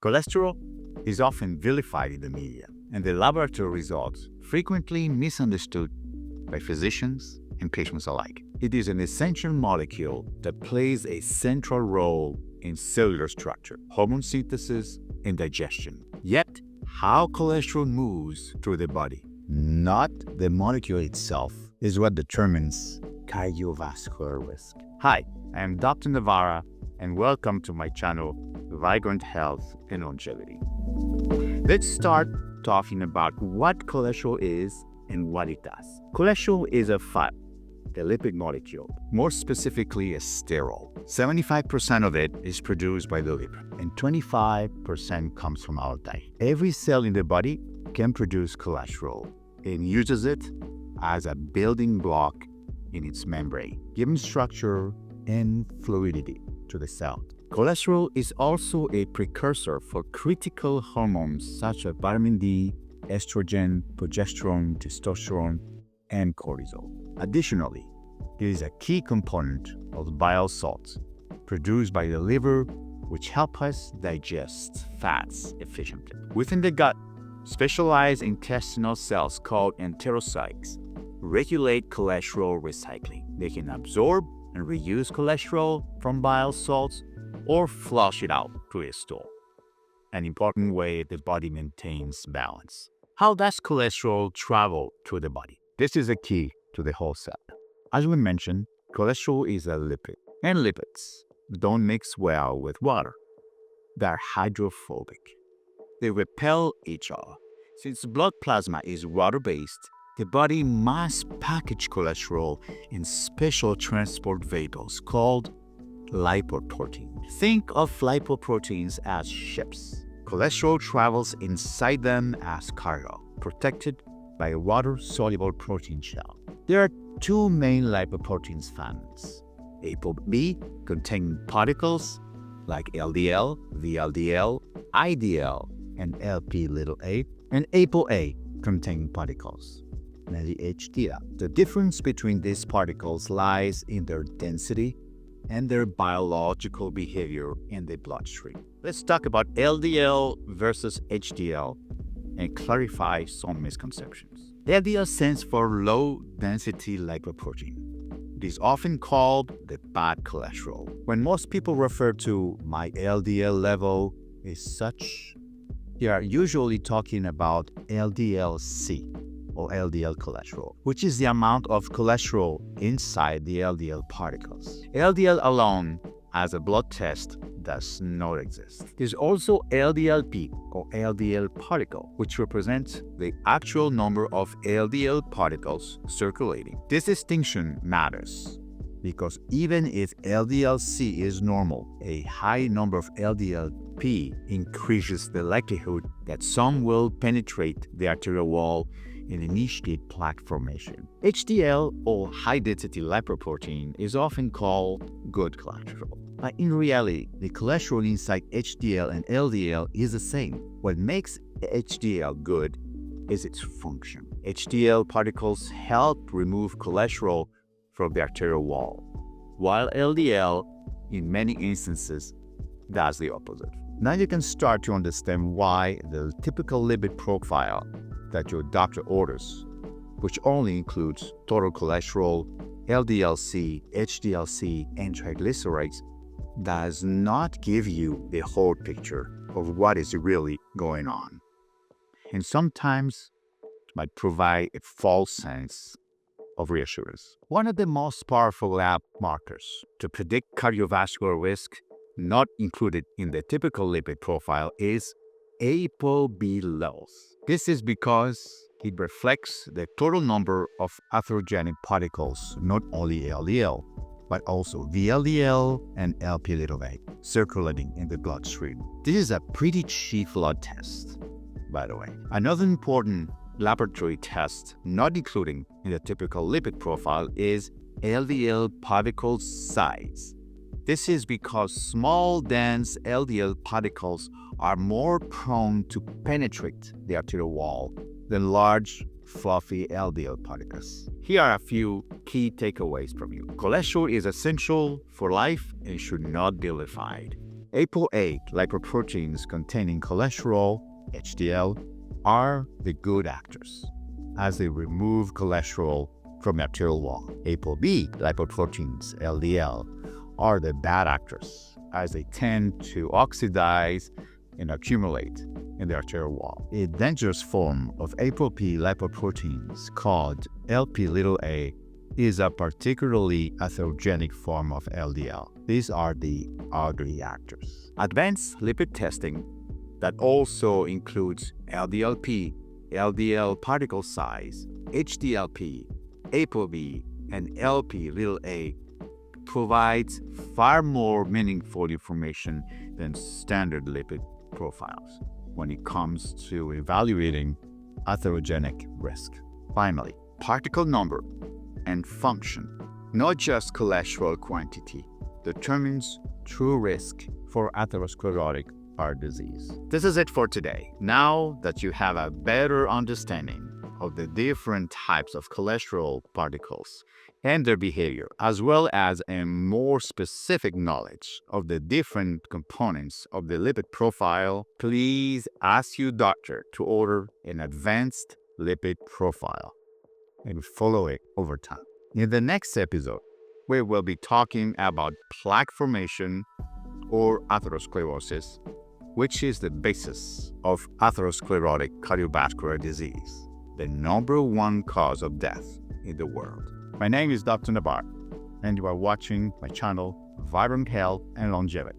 Cholesterol is often vilified in the media, and the laboratory results frequently misunderstood by physicians and patients alike. It is an essential molecule that plays a central role in cellular structure, hormone synthesis, and digestion. Yet, how cholesterol moves through the body, not the molecule itself, is what determines cardiovascular risk. Hi, I am Dr. Navarra, and welcome to my channel, Vibrant Health and Longevity. Let's start talking about what cholesterol is and what it does. Cholesterol is a fat, a lipid molecule, more specifically a sterol. 75% of it is produced by the liver, and 25% comes from our diet. Every cell in the body can produce cholesterol and uses it as a building block in its membrane, giving structure and fluidity to the cell. Cholesterol is also a precursor for critical hormones such as vitamin D, estrogen, progesterone, testosterone, and cortisol. Additionally, it is a key component of bile salts produced by the liver, which help us digest fats efficiently. Within the gut, specialized intestinal cells called enterocytes regulate cholesterol recycling. They can absorb and reuse cholesterol from bile salts or flush it out through a stool, an important way the body maintains balance. How does cholesterol travel through the body? This is a key to the whole cell. As we mentioned, cholesterol is a lipid, and lipids don't mix well with water. They're hydrophobic. They repel each other. Since blood plasma is water-based, the body must package cholesterol in special transport vehicles called lipoproteins. Think of lipoproteins as ships. Cholesterol travels inside them as cargo, protected by a water-soluble protein shell. There are two main lipoproteins families: ApoB, containing particles like LDL, VLDL, IDL, and Lp(a), and ApoA, containing particles, mainly HDL. The difference between these particles lies in their density and their biological behavior in the bloodstream. Let's talk about LDL versus HDL and clarify some misconceptions. LDL stands for low-density lipoprotein. It is often called the bad cholesterol. When most people refer to my LDL level is such, they are usually talking about LDL-C, or LDL cholesterol, which is the amount of cholesterol inside the LDL particles. LDL alone, as a blood test, does not exist. There's also LDLP, or LDL particle, which represents the actual number of LDL particles circulating. This distinction matters because even if LDL-C is normal, a high number of LDLP increases the likelihood that some will penetrate the arterial wall and initiate plaque formation. HDL, or high-density lipoprotein, is often called good cholesterol. But in reality, the cholesterol inside HDL and LDL is the same. What makes HDL good is its function. HDL particles help remove cholesterol from the arterial wall, while LDL, in many instances, does the opposite. Now you can start to understand why the typical lipid profile that your doctor orders, which only includes total cholesterol, LDL-C, HDL-C, and triglycerides, does not give you the whole picture of what is really going on, and sometimes might provide a false sense of reassurance. One of the most powerful lab markers to predict cardiovascular risk, not included in the typical lipid profile, is ApoB levels. This is because it reflects the total number of atherogenic particles, not only LDL, but also VLDL and Lp(a) circulating in the bloodstream. This is a pretty cheap blood test, by the way. Another important laboratory test not included in the typical lipid profile is LDL particle size. This is because small, dense LDL particles are more prone to penetrate the arterial wall than large, fluffy LDL particles. Here are a few key takeaways from you. Cholesterol is essential for life and should not be vilified. ApoA lipoproteins containing cholesterol, HDL, are the good actors, as they remove cholesterol from the arterial wall. ApoB lipoproteins, LDL, are the bad actors, as they tend to oxidize and accumulate in the arterial wall. A dangerous form of ApoP lipoproteins called Lp(a) is a particularly atherogenic form of LDL. These are the ugly actors. Advanced lipid testing that also includes LDLP, LDL particle size, HDLP, ApoB, and Lp(a) provides far more meaningful information than standard lipid profiles when it comes to evaluating atherogenic risk. Finally, particle number and function, not just cholesterol quantity, determines true risk for atherosclerotic heart disease. This is it for today. Now that you have a better understanding of the different types of cholesterol particles and their behavior, as well as a more specific knowledge of the different components of the lipid profile, please ask your doctor to order an advanced lipid profile and follow it over time. In the next episode, we will be talking about plaque formation or atherosclerosis, which is the basis of atherosclerotic cardiovascular disease, the #1 cause of death in the world. My name is Dr. Nabar, and you are watching my channel, Vibrant Health and Longevity.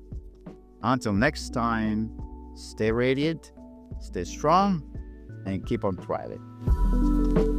Until next time, stay radiant, stay strong, and keep on thriving.